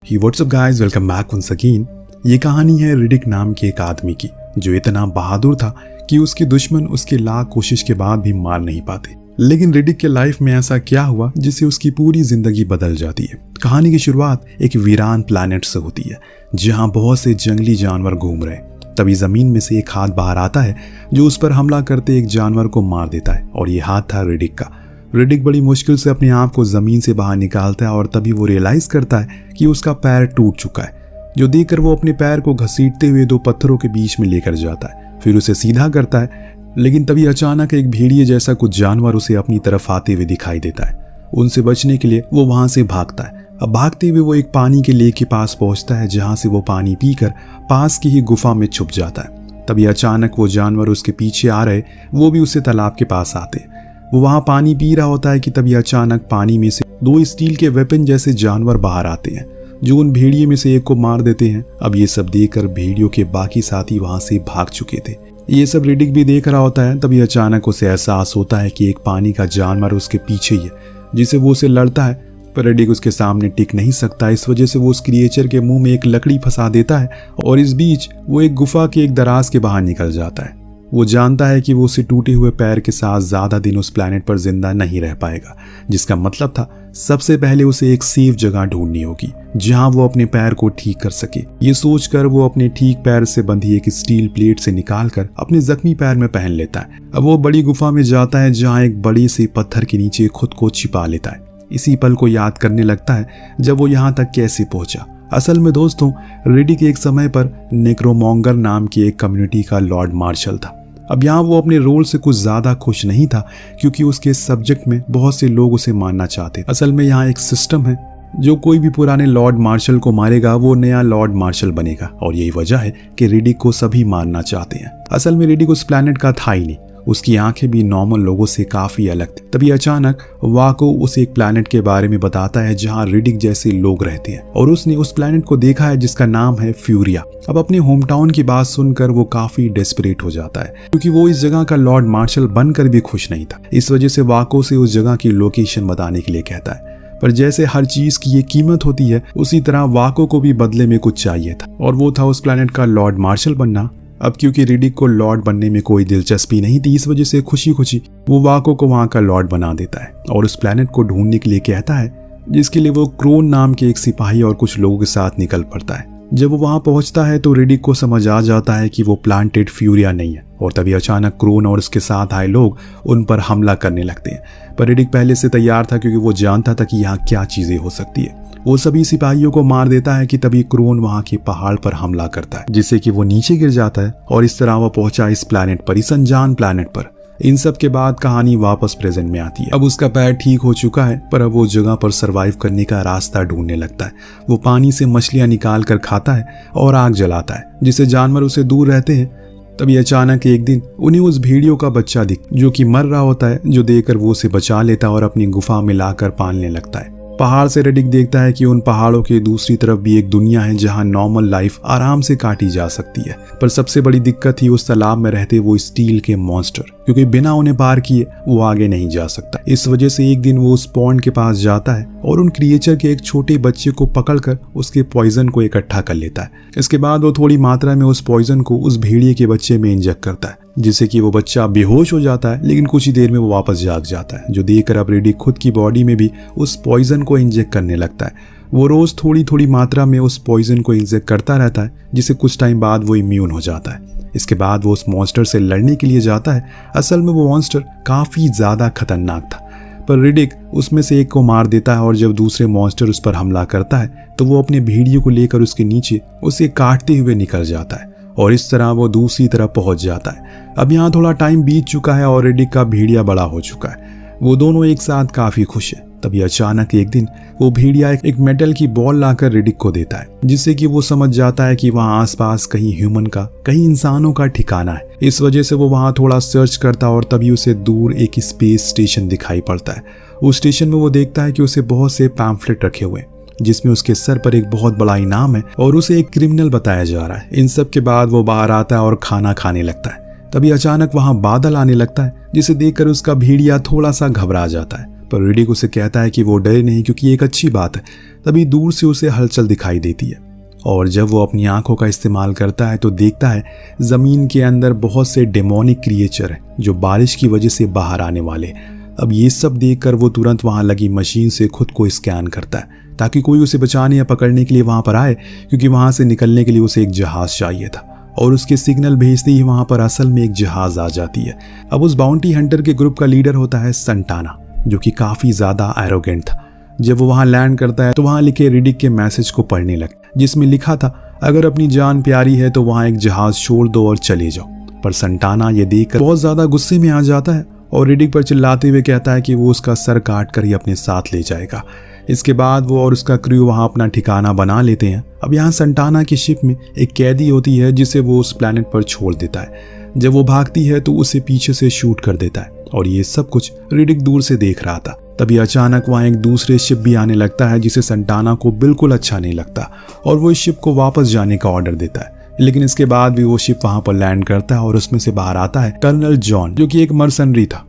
ही what's up guys, welcome back once again. ये कहानी है रिडिक नाम के एक आदमी की जो इतना बहादुर था कि उसके दुश्मन उसके लाख कोशिश के बाद भी मार नहीं पाते। लेकिन रिडिक के लाइफ में ऐसा क्या हुआ जिससे उसकी पूरी जिंदगी बदल जाती है। कहानी की शुरुआत एक वीरान प्लैनेट से होती है जहां बहुत से जंगली जानवर घूम रहे हैं। तभी जमीन में से एक हाथ बाहर आता है जो उस पर हमला करते एक जानवर को मार देता है और ये हाथ था रिडिक का। रिडिक बड़ी मुश्किल से अपने आप को जमीन से बाहर निकालता है और तभी वो रियलाइज करता है कि उसका पैर टूट चुका है, जो देखकर वो अपने पैर को घसीटते हुए दो पत्थरों के बीच में लेकर जाता है, फिर उसे सीधा करता है। लेकिन तभी अचानक एक भेड़िए जैसा कुछ जानवर उसे अपनी तरफ आते हुए दिखाई देता है। उनसे बचने के लिए वो वहां से भागता है। अब भागते हुए वो एक पानी के लेक के पास पहुंचता है जहां से वो पानी पीकर पास की ही गुफा में छुप जाता है। तभी अचानक वो जानवर उसके पीछे आ रहे वो भी उससे तालाब के पास आते हैं। वो वहां पानी पी रहा होता है कि तभी अचानक पानी में से दो स्टील के वेपन जैसे जानवर बाहर आते हैं जो उन भेड़िए में से एक को मार देते हैं। अब ये सब देखकर भेड़ियों के बाकी साथी वहां से भाग चुके थे। ये सब रिडिक भी देख रहा होता है। तभी अचानक उसे एहसास होता है कि एक पानी का जानवर उसके पीछे ही है जिसे वो उसे लड़ता है, पर रिडिक उसके सामने टिक नहीं सकता। इस वजह से वो उस क्रिएचर के मुंह में एक लकड़ी फंसा देता है और इस बीच वो एक गुफा के एक दराज के बाहर निकल जाता है। वो जानता है कि वो उसे टूटे हुए पैर के साथ ज्यादा दिन उस प्लैनेट पर जिंदा नहीं रह पाएगा, जिसका मतलब था सबसे पहले उसे एक सेफ जगह ढूंढनी होगी जहां वो अपने पैर को ठीक कर सके। ये सोचकर वो अपने ठीक पैर से बंधी एक स्टील प्लेट से निकालकर अपने जख्मी पैर में पहन लेता है। अब वो बड़ी गुफा में जाता है जहाँ एक बड़े से पत्थर के नीचे खुद को छिपा लेता है। इसी पल को याद करने लगता है जब वो यहाँ तक कैसे पहुंचा। असल में दोस्तों, रिडिक एक समय पर नेक्रोमोंगर नाम की एक कम्युनिटी का लॉर्ड मार्शल था। अब यहाँ वो अपने रोल से कुछ ज्यादा खुश नहीं था क्योंकि उसके सब्जेक्ट में बहुत से लोग उसे मारना चाहते। असल में यहाँ एक सिस्टम है, जो कोई भी पुराने लॉर्ड मार्शल को मारेगा वो नया लॉर्ड मार्शल बनेगा और यही वजह है कि रिडिक को सभी मारना चाहते हैं। असल में रिडिक उस प्लैनेट का था ही नहीं, उसकी आंखें भी नॉर्मल लोगों से काफी अलग थी। तभी अचानक वाको उसे एक प्लैनेट के बारे में बताता है जहां रिडिक जैसे लोग रहते हैं और उसने उस प्लैनेट को देखा है जिसका नाम है फ्यूरिया। अब अपने होम टाउन की बात सुनकर वो काफी डेस्परेट हो जाता है क्योंकि वो इस जगह का लॉर्ड मार्शल बनकर भी खुश नहीं था। इस वजह से वाको से उस जगह की लोकेशन बताने के लिए कहता है, पर जैसे हर चीज की ये कीमत होती है उसी तरह वाको को भी बदले में कुछ चाहिए था और वो था उस प्लैनेट का लॉर्ड मार्शल बनना। अब क्योंकि रिडिक को लॉर्ड बनने में कोई दिलचस्पी नहीं थी, इस वजह से खुशी खुशी वो वाको को वहां का लॉर्ड बना देता है और उस प्लैनेट को ढूंढने के लिए कहता है, जिसके लिए वो क्रोन नाम के एक सिपाही और कुछ लोगों के साथ निकल पड़ता है। जब वो वहां पहुंचता है तो रिडिक को समझ आ जाता है कि वो प्लांटेड फ्यूरिया नहीं है और तभी अचानक क्रोन और उसके साथ आए लोग उन पर हमला करने लगते हैं। पर रिडिक पहले से तैयार था क्योंकि वो जानता था कि यहाँ क्या चीजें हो सकती है। वो सभी सिपाहियों को मार देता है कि तभी क्रोन वहां के पहाड़ पर हमला करता है जिससे कि वो नीचे गिर जाता है और इस तरह वो पहुंचा इस प्लैनेट पर, इस अनजान प्लैनेट पर। इन सब के बाद कहानी वापस प्रेजेंट में आती है। अब उसका पैर ठीक हो चुका है पर अब वो जगह पर सरवाइव करने का रास्ता ढूंढने लगता है। वो पानी से मछलियां निकाल कर खाता है और आग जलाता है जिससे जानवर उसे दूर रहते हैं। तभी अचानक एक दिन उन्हें उस भेड़ियों का बच्चा दिख जो कि मर रहा होता है, जो देखकर वो उसे बचा लेता है और अपनी गुफा में लाकर पालने लगता है। पहाड़ से रिडिक देखता है कि उन पहाड़ों के दूसरी तरफ भी एक दुनिया है जहां नॉर्मल लाइफ आराम से काटी जा सकती है, पर सबसे बड़ी दिक्कत थी उस तालाब में रहते वो स्टील के मॉन्स्टर, क्योंकि बिना उन्हें पार किए वो आगे नहीं जा सकता। इस वजह से एक दिन वो उस पॉन्ड के पास जाता है और उन क्रिएचर के एक छोटे बच्चे को पकड़कर उसके पॉइजन को इकट्ठा कर लेता है। इसके बाद वो थोड़ी मात्रा में उस पॉइजन को उस भेड़िए के बच्चे में इंजेक्ट करता है जिससे कि वो बच्चा बेहोश हो जाता है, लेकिन कुछ ही देर में वो वापस जाग जाता है, जो देखकर अब रिडिक खुद की बॉडी में भी उस पॉइजन को इंजेक्ट करने लगता है। वो रोज थोड़ी थोड़ी मात्रा में उस पॉइजन को इंजेक्ट करता रहता है जिससे कुछ टाइम बाद वो इम्यून हो जाता है। इसके बाद वो उस मॉन्स्टर से लड़ने के लिए जाता है। असल में वो मॉन्स्टर काफी ज्यादा खतरनाक था, पर रिडिक उसमें से एक को मार देता है और जब दूसरे मॉन्स्टर उस पर हमला करता है तो वो अपने भेड़ियों को लेकर उसके नीचे उसे काटते हुए निकल जाता है और इस तरह वो दूसरी तरफ पहुंच जाता है। अब यहाँ थोड़ा टाइम बीत चुका है और रिडिक का भेड़िया बड़ा हो चुका है। वो दोनों एक साथ काफी खुश है। तभी अचानक एक दिन वो भेड़िया एक मेटल की बॉल लाकर रिडिक को देता है जिससे कि वो समझ जाता है कि वहाँ आसपास कहीं ह्यूमन का, कहीं इंसानों का ठिकाना है। इस वजह से वो वहाँ थोड़ा सर्च करता और तभी उसे दूर एक स्पेस स्टेशन दिखाई पड़ता है। उस स्टेशन में वो देखता है कि उसे बहुत से पैम्फलेट रखे हुए जिसमें उसके सर पर एक बहुत बड़ा इनाम है और उसे एक क्रिमिनल बताया जा रहा है। इन सब के बाद वो बाहर आता है और खाना खाने लगता है। तभी अचानक वहां बादल आने लगता है जिसे देखकर उसका भेड़िया थोड़ा सा घबरा जाता है, पर रिडिक उसे कहता है कि वो डरे नहीं क्योंकि ये एक अच्छी बात है। तभी दूर से उसे हलचल दिखाई देती है और जब वो अपनी आंखों का इस्तेमाल करता है तो देखता है ज़मीन के अंदर बहुत से डेमोनिक क्रिएचर हैं जो बारिश की वजह से बाहर आने वाले। अब ये सब देखकर वो तुरंत वहाँ लगी मशीन से खुद को स्कैन करता है ताकि कोई उसे बचाने या पकड़ने के लिए वहाँ पर आए, क्योंकि वहाँ से निकलने के लिए उसे एक जहाज़ चाहिए था। और उसके सिग्नल भेजते ही वहाँ पर असल में एक जहाज़ आ जाती है। अब उस बाउंटी हंटर के ग्रुप का लीडर होता है संटाना, जो कि काफ़ी ज़्यादा एरोगेंट था। जब वो वहाँ लैंड करता है तो वहाँ लिखे रिडिक के मैसेज को पढ़ने लगता, जिसमें लिखा था अगर अपनी जान प्यारी है तो वहाँ एक जहाज़ छोड़ दो और चले जाओ। पर संटाना ये देखकर बहुत ज़्यादा गुस्से में आ जाता है और रिडिक पर चिल्लाते हुए कहता है कि वो उसका सर काट कर ही अपने साथ ले जाएगा। इसके बाद वो और उसका क्रू वहाँ अपना ठिकाना बना लेते हैं। अब यहाँ संटाना की शिप में एक कैदी होती है जिसे वो उस प्लेनेट पर छोड़ देता है। जब वो भागती है तो उसे पीछे से शूट कर देता है और ये सब कुछ रिडिक दूर से देख रहा था। तभी अचानक वहाँ एक दूसरे शिप भी आने लगता है जिसे संटाना को बिल्कुल अच्छा नहीं लगता और वो इस शिप को वापस जाने का ऑर्डर देता है। लेकिन इसके बाद भी वो शिप वहाँ पर लैंड करता है और उसमें से बाहर आता है कर्नल जॉन, जो कि एक मर्सनरी था।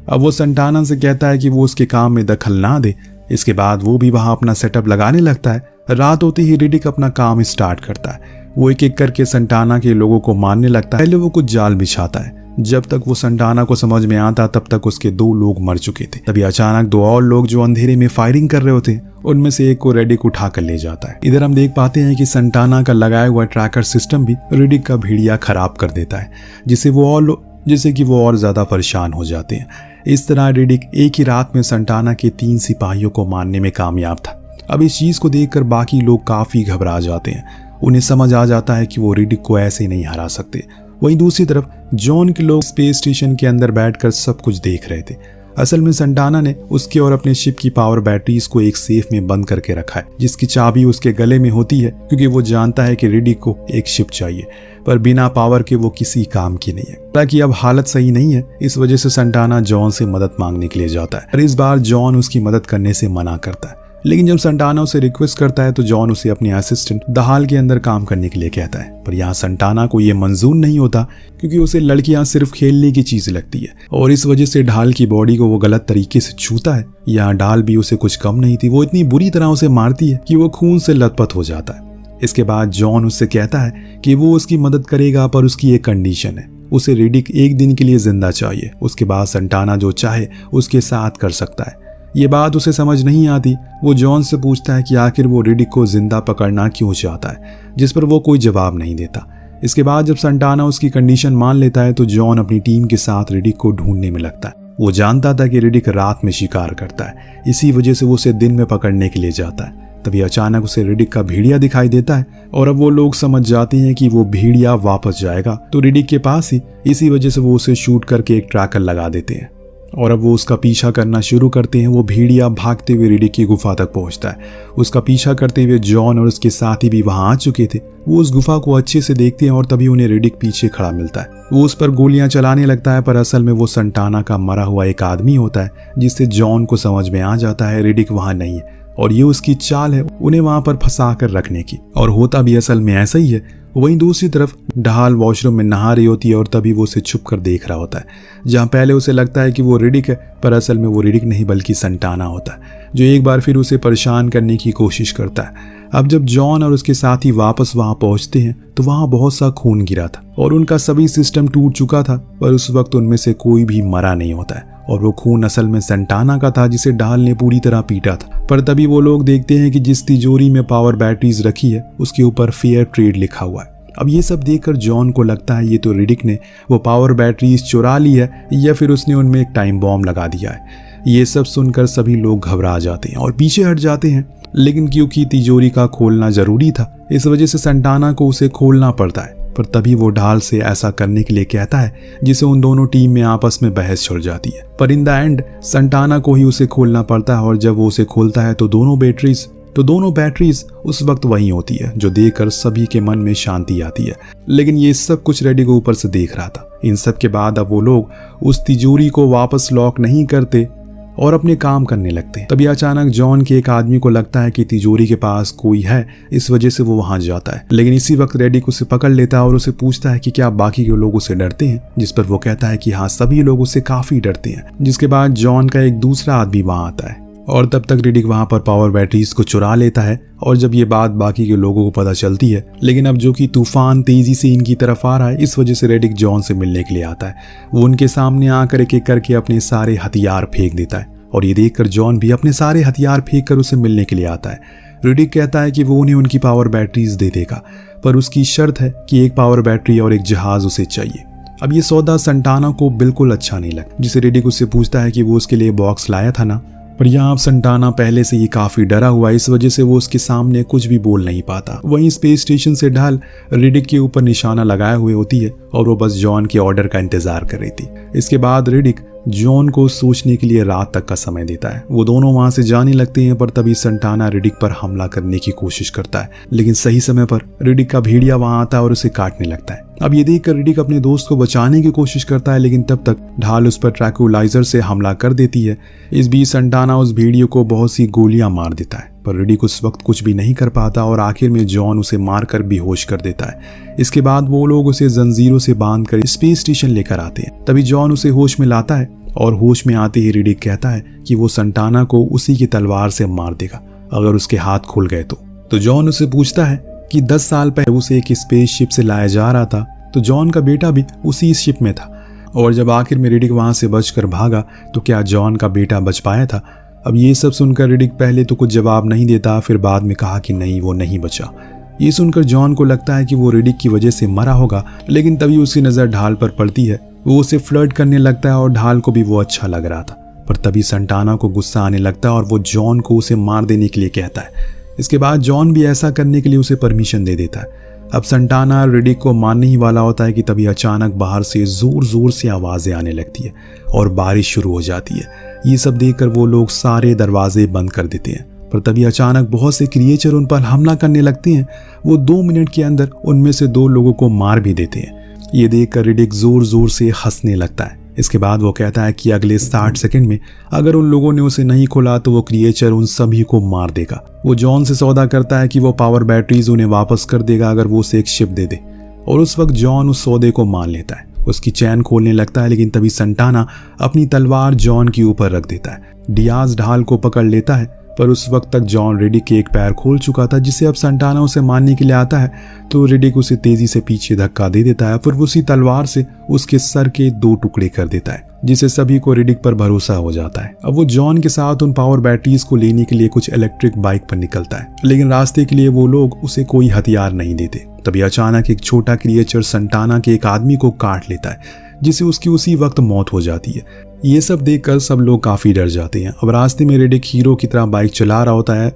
अब वो संटाना से कहता है कि वो उसके काम में दखल ना दे। इसके बाद वो भी वहाँ अपना सेटअप लगाने लगता है। रात होते ही रिडिक अपना काम स्टार्ट करता है। वो एक एक करके संटाना के लोगों को मारने लगता है। पहले वो कुछ जाल बिछाता है। जब तक वो संटाना को समझ में आता तब तक उसके 2 लोग मर चुके थे। तभी अचानक 2 और लोग जो अंधेरे में फायरिंग कर रहे होते हैं उनमें से एक को रिडिक उठा कर ले जाता है। इधर हम देख पाते हैं कि संटाना का लगाया हुआ ट्रैकर सिस्टम भी रिडिक का भेड़िया खराब कर देता है, जिससे कि वो और ज्यादा परेशान हो जाते हैं। इस तरह रिडिक एक ही रात में संटाना के 3 सिपाहियों को मारने में कामयाब था। अब इस चीज को देखकर बाकी लोग काफी घबरा जाते हैं। उन्हें समझ आ जाता है कि वो रिडिक को ऐसे नहीं हरा सकते। वहीं दूसरी तरफ जॉन के लोग स्पेस स्टेशन के अंदर बैठकर सब कुछ देख रहे थे। असल में संटाना ने उसके और अपने शिप की पावर बैटरीज को एक सेफ में बंद करके रखा है, जिसकी चाबी उसके गले में होती है, क्योंकि वो जानता है कि रिडिक को एक शिप चाहिए, पर बिना पावर के वो किसी काम की नहीं है। ताकि अब हालत सही नहीं है, इस वजह से संटाना जॉन से मदद मांगने के लिए जाता है। और इस बार जॉन उसकी मदद करने से मना करता है। लेकिन जब संटाना उसे रिक्वेस्ट करता है तो जॉन उसे अपने असिस्टेंट दहाल के अंदर काम करने के लिए कहता है। पर यहाँ संटाना को ये मंजूर नहीं होता, क्योंकि उसे लड़कियां सिर्फ खेलने की चीज लगती है और इस वजह से ढाल की बॉडी को वो गलत तरीके से छूता है। यहाँ ढाल भी उसे कुछ कम नहीं थी, वो इतनी बुरी तरह उसे मारती है कि वो खून से लथपथ हो जाता है। इसके बाद जॉन उससे कहता है कि वो उसकी मदद करेगा, पर उसकी एक कंडीशन है, उसे रिडिक 1 दिन के लिए जिंदा चाहिए। उसके बाद संटाना जो चाहे उसके साथ कर सकता है। ये बात उसे समझ नहीं आती। वो जॉन से पूछता है कि आखिर वो रिडिक को जिंदा पकड़ना क्यों चाहता है, जिस पर वो कोई जवाब नहीं देता। इसके बाद जब संटाना उसकी कंडीशन मान लेता है तो जॉन अपनी टीम के साथ रिडिक को ढूंढने में लगता है। वो जानता था कि रिडिक रात में शिकार करता है, इसी वजह से वो उसे दिन में पकड़ने के लिए जाता है। तभी अचानक उसे रिडिक का भेड़िया दिखाई देता है और अब वो लोग समझ जाते हैं कि वो भेड़िया वापस जाएगा तो रिडिक के पास ही। इसी वजह से वो उसे शूट करके एक ट्रैकर लगा देते हैं और अब वो उसका पीछा करना शुरू करते हैं। वो भेड़िया भागते हुए रिडिक की गुफा तक पहुंचता है। उसका पीछा करते हुए जॉन और उसके साथी भी वहां आ चुके थे। वो उस गुफा को अच्छे से देखते हैं और तभी उन्हें रिडिक पीछे खड़ा मिलता है। वो उस पर गोलियां चलाने लगता है, पर असल में वो संटाना का मरा हुआ एक आदमी होता है, जिससे जॉन को समझ में आ जाता है रिडिक वहां नहीं है और ये उसकी चाल है उन्हें वहां पर फंसा कर रखने की। और होता भी असल में ऐसा ही है। वहीं दूसरी तरफ ढाल वॉशरूम में नहा रही होती है और तभी वो उसे छुप कर देख रहा होता है। जहां पहले उसे लगता है कि वो रिडिक है, पर असल में वो रिडिक नहीं बल्कि संटाना होता है, जो एक बार फिर उसे परेशान करने की कोशिश करता है। अब जब जॉन और उसके साथी वापस वहां पहुंचते हैं तो वहां बहुत सा खून गिरा था और उनका सभी सिस्टम टूट चुका था, पर उस वक्त उनमें से कोई भी मरा नहीं होता है और वो खून असल में संटाना का था, जिसे ढाल ने पूरी तरह पीटा था। पर तभी वो लोग देखते हैं कि जिस तिजोरी में पावर बैटरीज रखी है उसके ऊपर फेयर ट्रेड लिखा हुआ है। अब ये सब देखकर जॉन को लगता है ये तो रिडिक ने वो पावर बैटरीज चुरा ली है या फिर उसने उनमें एक टाइम बॉम्ब लगा दिया है। ये सब सुनकर सभी लोग घबरा जाते हैं और पीछे हट जाते हैं। लेकिन क्योंकि तिजोरी का खोलना जरूरी था, इस वजह से संटाना को उसे खोलना पड़ता है। पर तभी वो ढाल से ऐसा करने के लिए कहता है, जिसे उन दोनों टीम में आपस में बहस छिड़ जाती है। पर इन द एंड संटाना को ही उसे खोलना पड़ता है और जब वो उसे खोलता है तो दोनों बैटरीज उस वक्त वहीं होती है, जो देखकर सभी के मन में शांति आती है। लेकिन ये सब कुछ रिडिक ऊपर से देख रहा था। इन सब के बाद अब वो लोग उस तिजोरी को वापस लॉक नहीं करते और अपने काम करने लगते हैं। तभी अचानक जॉन के एक आदमी को लगता है कि तिजोरी के पास कोई है, इस वजह से वो वहां जाता है। लेकिन इसी वक्त रेडिक उसे पकड़ लेता है और उसे पूछता है कि क्या बाकी के लोग उसे डरते हैं, जिस पर वो कहता है कि हाँ, सभी लोग उससे काफी डरते हैं। जिसके बाद जॉन का एक दूसरा आदमी वहां आता है और तब तक रिडिक वहां पर पावर बैटरीज को चुरा लेता है। और जब ये बात बाकी के लोगों को पता चलती है, लेकिन अब जो कि तूफान तेजी से इनकी तरफ आ रहा है, इस वजह से रेडिक जॉन से मिलने के लिए आता है। वो उनके सामने आकर एक एक करके अपने सारे हथियार फेंक देता है और ये देखकर जॉन भी अपने सारे हथियार फेंक कर उसे मिलने के लिए आता है। रिडिक कहता है कि वो उन्हें उनकी पावर बैटरीज दे देगा, पर उसकी शर्त है कि एक पावर बैटरी और एक जहाज उसे चाहिए। अब ये सौदा संटाना को बिल्कुल अच्छा नहीं लगा, जिसे रिडिक उससे पूछता है कि वो उसके लिए बॉक्स लाया था ना। पर यहाँ संटाना पहले से ही काफी डरा हुआ, इस वजह से वो उसके सामने कुछ भी बोल नहीं पाता। वहीं स्पेस स्टेशन से ढाल रिडिक के ऊपर निशाना लगाए हुए होती है और वो बस जॉन के ऑर्डर का इंतजार कर रही थी। इसके बाद रिडिक जॉन को सोचने के लिए रात तक का समय देता है। वो दोनों वहां से जाने लगते हैं, पर तभी संटाना रिडिक पर हमला करने की कोशिश करता है, लेकिन सही समय पर रिडिक का भेड़िया वहां आता है और उसे काटने लगता है। अब ये देखकर रिडिक अपने दोस्त को बचाने की कोशिश करता है, लेकिन तब तक ढाल उस पर ट्रैंक्विलाइजर से हमला कर देती है। इस बीच संटाना उस भेड़िए को बहुत सी गोलियां मार देता है, पर रिडिक उस वक्त कुछ भी नहीं कर पाता और आखिर में जॉन उसे मारकर बेहोश कर देता है। इसके बाद वो लोग उसे जंजीरों से बांधकर स्पेस स्टेशन लेकर आते हैं। तभी जॉन उसे होश में लाता है और होश में आते ही रिडिक कहता है कि वो संटाना को उसी की तलवार से मार देगा अगर उसके हाथ खुल गए तो जॉन उसे पूछता है कि 10 साल पहले उसे एक स्पेसशिप से लाया जा रहा था, तो जॉन का बेटा भी उसी शिप में था, और जब आखिर में रिडिक वहां से बचकर भागा तो क्या जॉन का बेटा बच पाया था। अब ये सब सुनकर रिडिक पहले तो कुछ जवाब नहीं देता, फिर बाद में कहा कि नहीं, वो नहीं बचा। ये सुनकर जॉन को लगता है कि वो रिडिक की वजह से मरा होगा, लेकिन तभी उसकी नजर ढाल पर पड़ती है। वो उसे फ्लर्ट करने लगता है और ढाल को भी वो अच्छा लग रहा था, पर तभी संटाना को गुस्सा आने लगता है और वो जॉन को उसे मार देने के लिए कहता है। इसके बाद जॉन भी ऐसा करने के लिए उसे परमिशन दे देता है। अब संटाना रिडिक को मारने ही वाला होता है कि तभी अचानक बाहर से जोर जोर से आवाजें आने लगती है और बारिश शुरू हो जाती है। ये सब देखकर वो लोग सारे दरवाजे बंद कर देते हैं, पर तभी अचानक बहुत से क्रिएचर उन पर हमला करने लगते हैं। वो 2 मिनट के अंदर उनमें से 2 लोगों को मार भी देते हैं। ये देखकर रिडिक जोर जोर से हंसने लगता है। इसके बाद वो कहता है कि अगले 60 सेकंड में अगर उन लोगों ने उसे नहीं खोला तो वो क्रिएचर उन सभी को मार देगा। वो जॉन से सौदा करता है कि वो पावर बैटरीज उन्हें वापस कर देगा अगर वो उसे एक शिप दे दे, और उस वक्त जॉन उस सौदे को मान लेता है। उसकी चैन खोलने लगता है, लेकिन तभी संटाना अपनी तलवार जॉन के ऊपर रख देता है। डियाज ढाल को पकड़ लेता है, पर उस वक्त तक जॉन रिडिक के एक पैर खोल चुका था, जिसे अब संटाना उसे मारने के लिए आता है तो रिडिक उसे तेजी से पीछे धक्का दे देता है, फिर उसी तलवार से उसके सर के 2 टुकड़े कर देता है, जिससे सभी को रिडिक पर भरोसा हो जाता है। अब वो जॉन के साथ उन पावर बैटरीज को लेने के लिए कुछ इलेक्ट्रिक बाइक पर निकलता है, लेकिन रास्ते के लिए वो लोग उसे कोई हथियार नहीं देते। तभी अचानक एक छोटा क्रिएचर संटाना के एक आदमी को काट लेता है, जिससे उसकी उसी वक्त मौत हो जाती है। ये सब देखकर सब लोग काफी डर जाते हैं। अब रास्ते में रिडिक हीरो की तरह बाइक चला रहा होता है,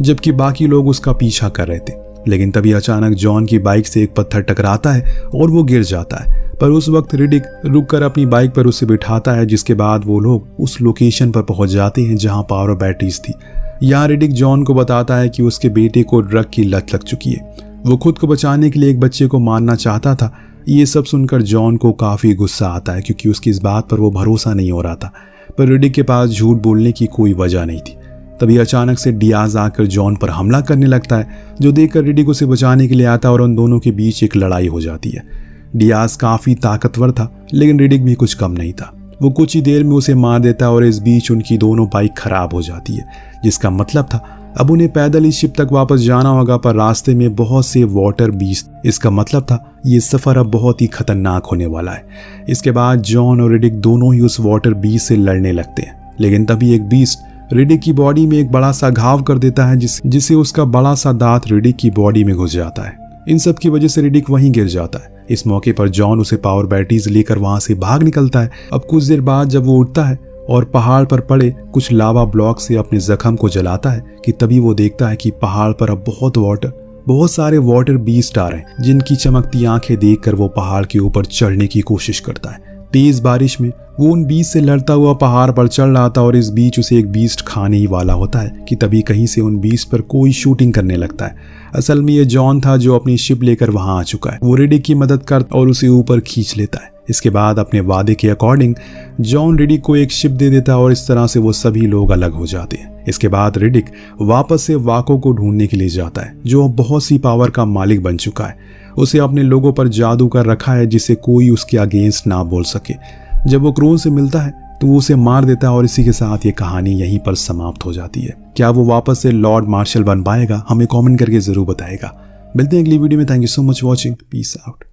जबकि बाकी लोग उसका पीछा कर रहे थे। लेकिन तभी अचानक जॉन की बाइक से एक पत्थर टकराता है और वो गिर जाता है, पर उस वक्त रिडिक रुककर अपनी बाइक पर उसे बिठाता है, जिसके बाद वो लोग उस लोकेशन पर पहुंच जाते हैं जहां पावर बैटरीज थी। यहाँ रिडिक जॉन को बताता है कि उसके बेटे को ड्रग की लत लग चुकी है। वो खुद को बचाने के लिए एक बच्चे को मारना चाहता था। ये सब सुनकर जॉन को काफी गुस्सा आता है, क्योंकि उसकी इस बात पर वो भरोसा नहीं हो रहा था, पर रिडिक के पास झूठ बोलने की कोई वजह नहीं थी। तभी अचानक से डियाज आकर जॉन पर हमला करने लगता है, जो देखकर रिडिक उसे बचाने के लिए आता है और उन दोनों के बीच एक लड़ाई हो जाती है। डियाज काफी ताकतवर था, लेकिन रिडिक भी कुछ कम नहीं था। वो कुछ ही देर में उसे मार देता है और इस बीच उनकी दोनों बाइक खराब हो जाती है, जिसका मतलब था अब उन्हें पैदल इस शिप तक वापस जाना होगा, पर रास्ते में बहुत से वाटर बीस्ट। इसका मतलब था ये सफर अब बहुत ही खतरनाक होने वाला है। इसके बाद जॉन और रिडिक दोनों ही उस वाटर बीस्ट से लड़ने लगते हैं, लेकिन तभी एक बीस्ट रिडिक की बॉडी में एक बड़ा सा घाव कर देता है, जिससे उसका बड़ा सा दांत रिडिक की बॉडी में घुस जाता है। इन सब की वजह से रिडिक वहीं गिर जाता है। इस मौके पर जॉन उसे पावर बैटरीज लेकर वहां से भाग निकलता है। अब कुछ देर बाद जब वो उठता है और पहाड़ पर पड़े कुछ लावा ब्लॉक से अपने जख्म को जलाता है, कि तभी वो देखता है कि पहाड़ पर अब बहुत सारे वाटर बीस्ट आ रहे हैं, जिनकी चमकती आंखें देखकर वो पहाड़ के ऊपर चढ़ने की कोशिश करता है। तेज बारिश में वो उन बीस्ट से लड़ता हुआ पहाड़ पर चढ़ रहा था और इस बीच उसे एक बीस्ट खाने ही वाला होता है, कि तभी कहीं से उन बीस्ट पर कोई शूटिंग करने लगता है। असल में ये जॉन था, जो अपनी शिप लेकर वहां आ चुका है। वो रिडिक की मदद कर और उसे ऊपर खींच लेता है। इसके बाद अपने वादे के अकॉर्डिंग जॉन रिडिक को एक शिप दे देता है और इस तरह से वो सभी लोग अलग हो जाते हैं। इसके बाद रिडिक वापस से वाको को ढूंढने के लिए जाता है, जो बहुत सी पावर का मालिक बन चुका है। उसे अपने लोगों पर जादू कर रखा है जिसे कोई उसके अगेंस्ट ना बोल सके। जब वो क्रोन से मिलता है तो वो उसे मार देता है और इसी के साथ ये कहानी यहीं पर समाप्त हो जाती है। क्या वो वापस से लॉर्ड मार्शल बन पाएगा? हमें कमेंट करके जरूर बताएगा। मिलते हैं अगली वीडियो में। Thank you so much watching. Peace out.